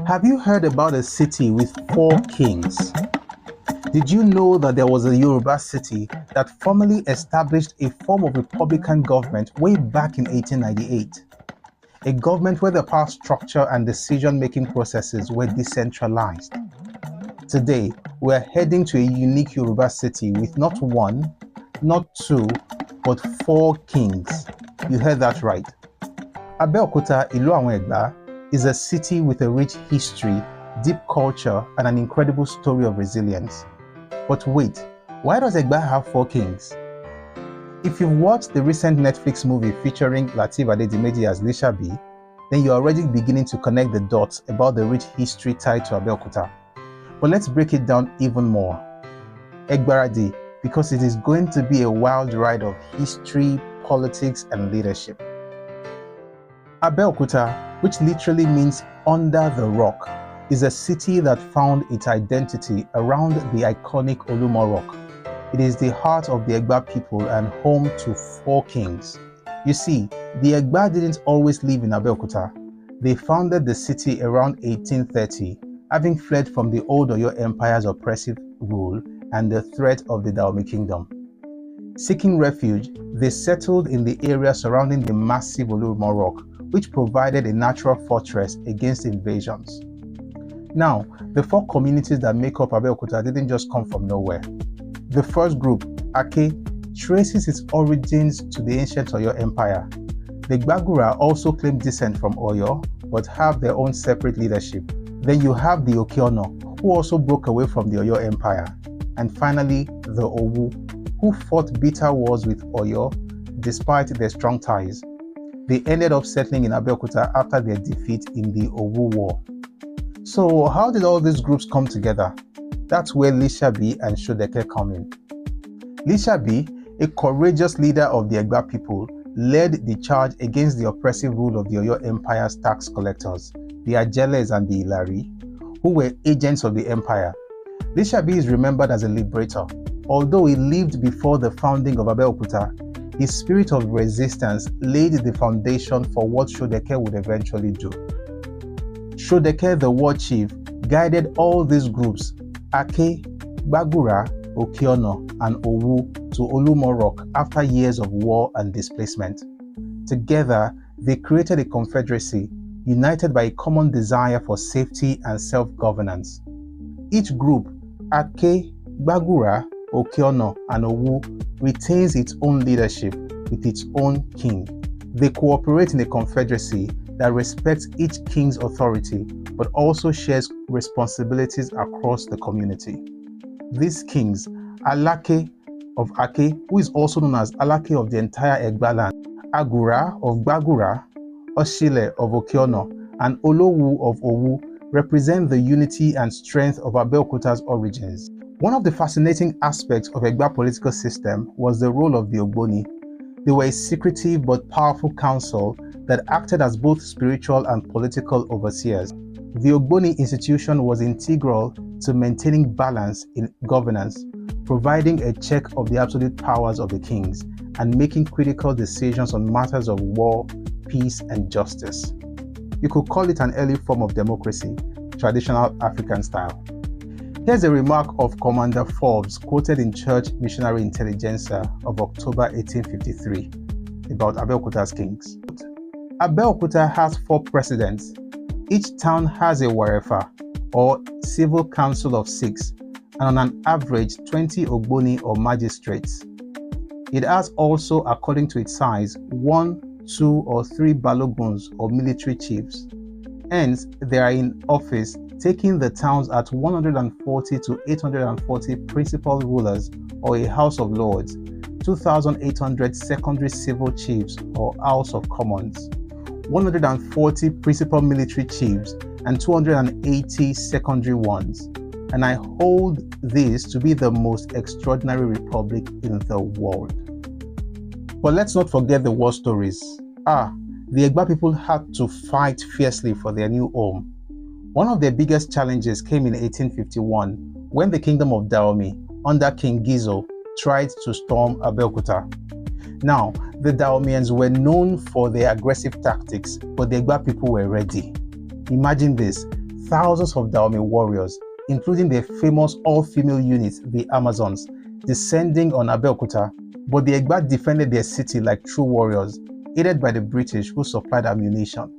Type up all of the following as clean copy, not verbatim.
Have you heard about a city with 4 kings? Did you know that there was a Yoruba city that formally established a form of republican government way back in 1898? A government where the power structure and decision-making processes were decentralized. Today, we're heading to a unique Yoruba city with not 1, not 2, but 4 kings. You heard that right. Abeokuta, Ilu Awon Egba, is a city with a rich history, deep culture, and an incredible story of resilience. But wait, why does Egba have 4 kings? If you've watched the recent Netflix movie featuring Lateef Adedimeji as Lishabi, then you're already beginning to connect the dots about the rich history tied to Abeokuta. But let's break it down even more. Egbaradi, because it is going to be a wild ride of history, politics, and leadership. Abeokuta, which literally means under the rock, is a city that found its identity around the iconic Olumo Rock. It is the heart of the Egba people and home to 4 kings. You see, the Egba didn't always live in Abeokuta. They founded the city around 1830, having fled from the old Oyo Empire's oppressive rule and the threat of the Dahomey Kingdom. Seeking refuge, they settled in the area surrounding the massive Olumo Rock, which provided a natural fortress against invasions. Now, the 4 communities that make up Abeokuta didn't just come from nowhere. The first group, Ake, traces its origins to the ancient Oyo Empire. The Gbagura also claim descent from Oyo, but have their own separate leadership. Then you have the Okeono, who also broke away from the Oyo Empire. And finally, the Owu, who fought bitter wars with Oyo despite their strong ties. They ended up settling in Abeokuta after their defeat in the Owu War. So how did all these groups come together? That's where Lishabi and Sodeke come in. Lishabi, a courageous leader of the Egba people, led the charge against the oppressive rule of the Oyo Empire's tax collectors, the Ajeles and the Ilari, who were agents of the empire. Lishabi is remembered as a liberator. Although he lived before the founding of Abeokuta, his spirit of resistance laid the foundation for what Sodeke would eventually do. Sodeke, the war chief, guided all these groups, Ake, Gbagura, Okeono, and Owu, to Olumo Rock after years of war and displacement. Together, they created a confederacy, united by a common desire for safety and self-governance. Each group, Ake, Gbagura, Okeono, and Owu, retains its own leadership with its own king. They cooperate in a confederacy that respects each king's authority, but also shares responsibilities across the community. These kings, Alake of Ake, who is also known as Alake of the entire Egba land, Agura of Gbagura, Oshile of Okeono, and Olowu of Owu, represent the unity and strength of Abeokuta's origins. One of the fascinating aspects of Egba political system was the role of the Ogboni. They were a secretive but powerful council that acted as both spiritual and political overseers. The Ogboni institution was integral to maintaining balance in governance, providing a check of the absolute powers of the kings, and making critical decisions on matters of war, peace, and justice. You could call it an early form of democracy, traditional African style. Here's a remark of Commander Forbes quoted in Church Missionary Intelligencer of October 1853 about Abeokuta's kings. Abeokuta has 4 presidents. Each town has a Warefa, or civil council of 6, and on an average 20 Ogboni or magistrates. It has also, according to its size, 1, 2, or 3 Baloguns or military chiefs. Hence, they are in office, taking the towns at 140 to 840 principal rulers or a House of Lords, 2,800 secondary civil chiefs or House of Commons, 140 principal military chiefs, and 280 secondary ones. And I hold this to be the most extraordinary republic in the world. But let's not forget the war stories. The Egba people had to fight fiercely for their new home. One of their biggest challenges came in 1851 when the kingdom of Dahomey, under King Gizo, tried to storm Abeokuta. Now, the Dahomeans were known for their aggressive tactics, but the Egba people were ready. Imagine this, thousands of Dahomey warriors, including their famous all-female unit, the Amazons, descending on Abeokuta, but the Egba defended their city like true warriors, aided by the British who supplied ammunition.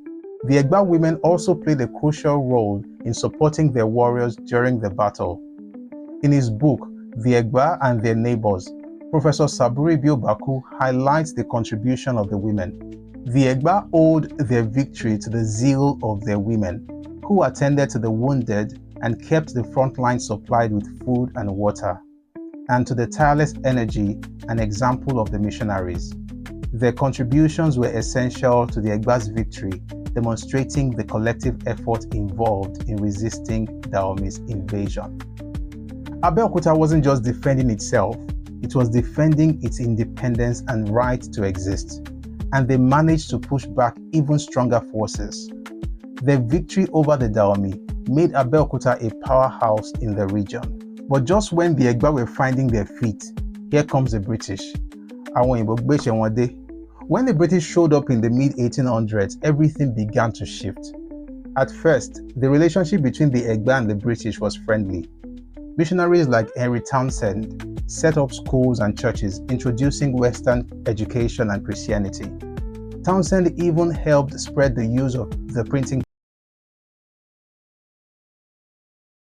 The Egba women also played a crucial role in supporting their warriors during the battle. In his book, The Egba and Their Neighbors, Professor Saburi Biobaku highlights the contribution of the women. The Egba owed their victory to the zeal of their women, who attended to the wounded and kept the front line supplied with food and water, and to the tireless energy and example of the missionaries. Their contributions were essential to the Egba's victory, demonstrating the collective effort involved in resisting Dahomey's invasion. Abeokuta wasn't just defending itself, it was defending its independence and right to exist, and they managed to push back even stronger forces. Their victory over the Dahomey made Abeokuta a powerhouse in the region. But just when the Egba were finding their feet, here comes the British. When the British showed up in the mid-1800s, everything began to shift. At first, the relationship between the Egba and the British was friendly. Missionaries like Henry Townsend set up schools and churches introducing Western education and Christianity. Townsend even helped spread the use of the printing